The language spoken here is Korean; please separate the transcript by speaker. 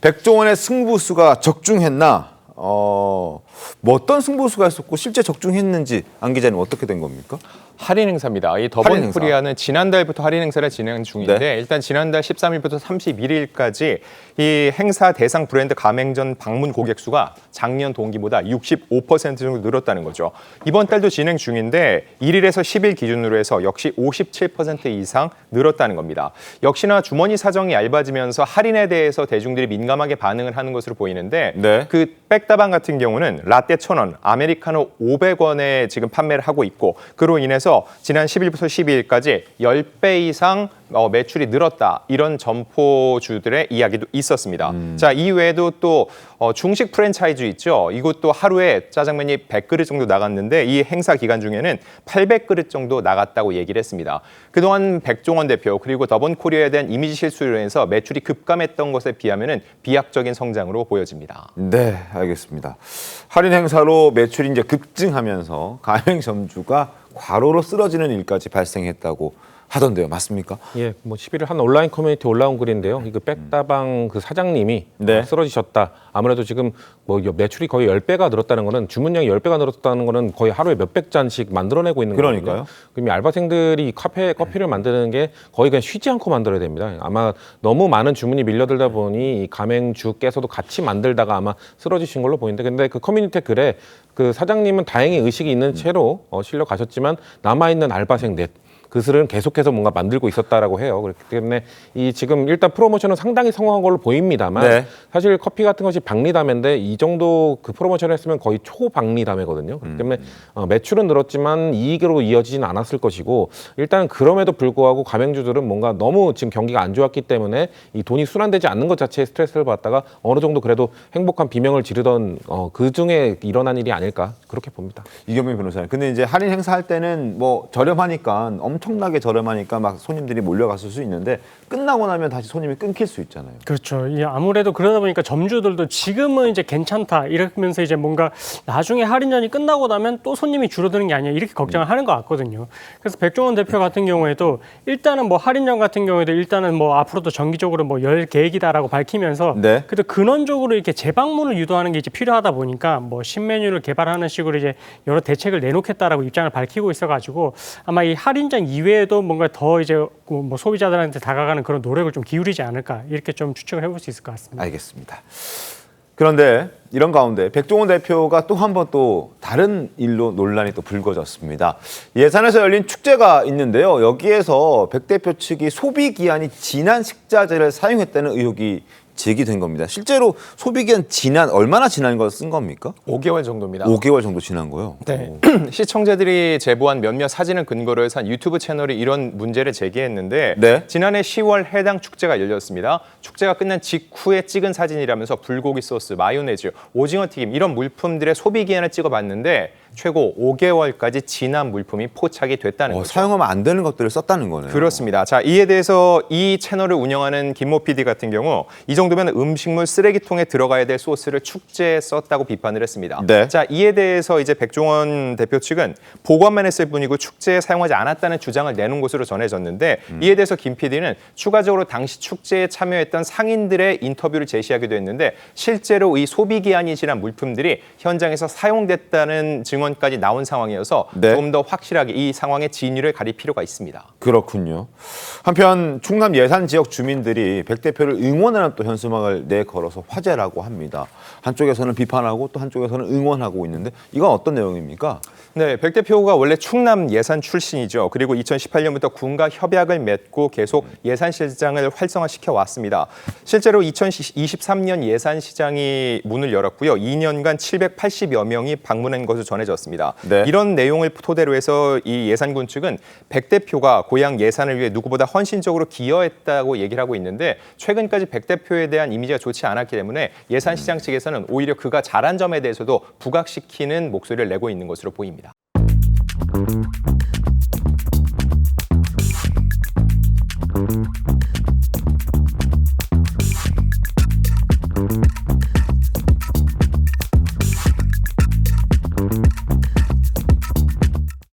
Speaker 1: 백종원의 승부수가 적중했나? 뭐 어떤 승부수가 있었고 실제 적중했는지 안 기자님 어떻게 된 겁니까?
Speaker 2: 할인 행사입니다. 이 더본 코리아는 지난달부터 할인 행사를 진행 중인데
Speaker 1: 네.
Speaker 2: 일단 지난달 13일부터 31일까지 이 행사 대상 브랜드 가맹점 방문 고객 수가 작년 동기보다 65% 정도 늘었다는 거죠. 이번 달도 진행 중인데 1일에서 10일 기준으로 해서 역시 57% 이상 늘었다는 겁니다. 역시나 주머니 사정이 얇아지면서 할인에 대해서 대중들이 민감하게 반응을 하는 것으로 보이는데
Speaker 1: 네.
Speaker 2: 그 백다방 같은 경우는 라떼 1,000원, 아메리카노 500원에 지금 판매를 하고 있고 그로 인해서 지난 10일부터 12일까지 10배 이상 매출이 늘었다. 이런 점포주들의 이야기도 있었습니다. 자, 이외에도 또 중식 프랜차이즈 있죠. 이것도 하루에 짜장면이 100그릇 정도 나갔는데 이 행사 기간 중에는 800그릇 정도 나갔다고 얘기를 했습니다. 그동안 백종원 대표 그리고 더본 코리아에 대한 이미지 실수로 인해서 매출이 급감했던 것에 비하면은 비약적인 성장으로 보여집니다.
Speaker 1: 네, 알겠습니다. 할인 행사로 매출이 이제 급증하면서 가맹점주가 과로로 쓰러지는 일까지 발생했다고 하던데요. 맞습니까?
Speaker 3: 예, 뭐 11일 한 온라인 커뮤니티 올라온 글인데요. 이거 백다방 그 사장님이
Speaker 1: 네.
Speaker 3: 쓰러지셨다. 아무래도 지금 뭐 매출이 거의 10배가 늘었다는 거는 주문량이 10배가 늘었다는 거는 거의 하루에 몇백 잔씩 만들어내고 있는 거거든요.
Speaker 1: 그러니까요.
Speaker 3: 그럼 이 알바생들이 커피를 만드는 게 거의 그냥 쉬지 않고 만들어야 됩니다. 아마 너무 많은 주문이 밀려들다 보니 이 가맹주께서도 같이 만들다가 아마 쓰러지신 걸로 보이는데 근데 그 커뮤니티 글에 그 사장님은 다행히 의식이 있는 채로 실려 가셨지만 남아있는 알바생 넷 그들은 계속해서 뭔가 만들고 있었다라고 해요. 그렇기 때문에 이 지금 일단 프로모션은 상당히 성공한 걸로 보입니다만
Speaker 1: 네.
Speaker 3: 사실 커피 같은 것이 박리담회인데 이 정도 그 프로모션을 했으면 거의 초박리담회거든요. 그렇기 때문에 매출은 늘었지만 이익으로 이어지진 않았을 것이고 일단 그럼에도 불구하고 가맹주들은 뭔가 너무 지금 경기가 안 좋았기 때문에 이 돈이 순환되지 않는 것 자체에 스트레스를 받다가 어느 정도 그래도 행복한 비명을 지르던 그 중에 일어난 일이 아닐까 그렇게 봅니다.
Speaker 1: 이경민 변호사님. 근데 이제 할인 행사할 때는 뭐 저렴하니까 엄청나게 저렴하니까 막 손님들이 몰려갔을 수 있는데 끝나고 나면 다시 손님이 끊길 수 있잖아요.
Speaker 4: 그렇죠. 이 아무래도 그러다 보니까 점주들도 지금은 이제 괜찮다 이러면서 이제 뭔가 나중에 할인전이 끝나고 나면 또 손님이 줄어드는 게 아니야 이렇게 걱정을 하는 것 같거든요. 그래서 백종원 대표 같은 경우에도 일단은 뭐 할인전 같은 경우에도 일단은 뭐 앞으로도 정기적으로 뭐 열 계획이다라고 밝히면서
Speaker 1: 네.
Speaker 4: 그래도 근원적으로 이렇게 재방문을 유도하는 게 이제 필요하다 보니까 뭐 신메뉴를 개발하는 식으로 이제 여러 대책을 내놓겠다라고 입장을 밝히고 있어가지고 아마 이 할인전 이외에도 뭔가 더 이제 뭐 소비자들한테 다가가는 그런 노력을 좀 기울이지 않을까 이렇게 좀 추측을 해볼 수 있을 것 같습니다.
Speaker 1: 알겠습니다. 그런데 이런 가운데 백종원 대표가 또 한 번 또 다른 일로 논란이 또 불거졌습니다. 예산에서 열린 축제가 있는데요. 여기에서 백 대표 측이 소비 기한이 지난 식자재를 사용했다는 의혹이 제기된 겁니다. 실제로 소비기한 얼마나 지난 걸 쓴 겁니까?
Speaker 2: 5개월 정도입니다.
Speaker 1: 5개월 정도 지난 거요?
Speaker 2: 네. 시청자들이 제보한 몇몇 사진을 근거로 해서 한 유튜브 채널이 이런 문제를 제기했는데
Speaker 1: 네.
Speaker 2: 지난해 10월 해당 축제가 열렸습니다. 축제가 끝난 직후에 찍은 사진이라면서 불고기 소스, 마요네즈, 오징어 튀김 이런 물품들의 소비 기한을 찍어봤는데 최고 5개월까지 지난 물품이 포착이 됐다는 거죠.
Speaker 1: 사용하면 안 되는 것들을 썼다는 거네요.
Speaker 2: 그렇습니다. 자, 이에 대해서 이 채널을 운영하는 김모 PD 같은 경우 이 정도면 음식물 쓰레기통에 들어가야 될 소스를 축제에 썼다고 비판을 했습니다.
Speaker 1: 네.
Speaker 2: 자, 이에 대해서 이제 백종원 대표 측은 보관만 했을 뿐이고 축제에 사용하지 않았다는 주장을 내놓은 것으로 전해졌는데 이에 대해서 김 PD는 추가적으로 당시 축제에 참여했던 상인들의 인터뷰를 제시하기도 했는데 실제로 이 소비 기한이 지난 물품들이 현장에서 사용됐다는 증언까지 나온 상황이어서
Speaker 1: 네.
Speaker 2: 좀 더 확실하게 이 상황의 진위를 가릴 필요가 있습니다.
Speaker 1: 그렇군요. 한편 충남 예산 지역 주민들이 백 대표를 응원하는 또 현수막을 내걸어서 화제라고 합니다. 한쪽에서는 비판하고 또 한쪽에서는 응원하고 있는데 이건 어떤 내용입니까?
Speaker 2: 네, 백 대표가 원래 충남 예산 출신이죠. 그리고 2018년부터 군과 협약을 맺고 계속 예산실장을 활성화시켜 왔습니다. 실제로 2023년 예산시장이 문을 열었고요. 2년간 780여 명이 방문한 것으로 전해졌습니다.
Speaker 1: 네.
Speaker 2: 이런 내용을 토대로 해서 이 예산군 측은 백 대표가 고향 예산을 위해 누구보다 헌신적으로 기여했다고 얘기를 하고 있는데 최근까지 백 대표에 대한 이미지가 좋지 않았기 때문에 예산시장 측에서는 오히려 그가 잘한 점에 대해서도 부각시키는 목소리를 내고 있는 것으로 보입니다.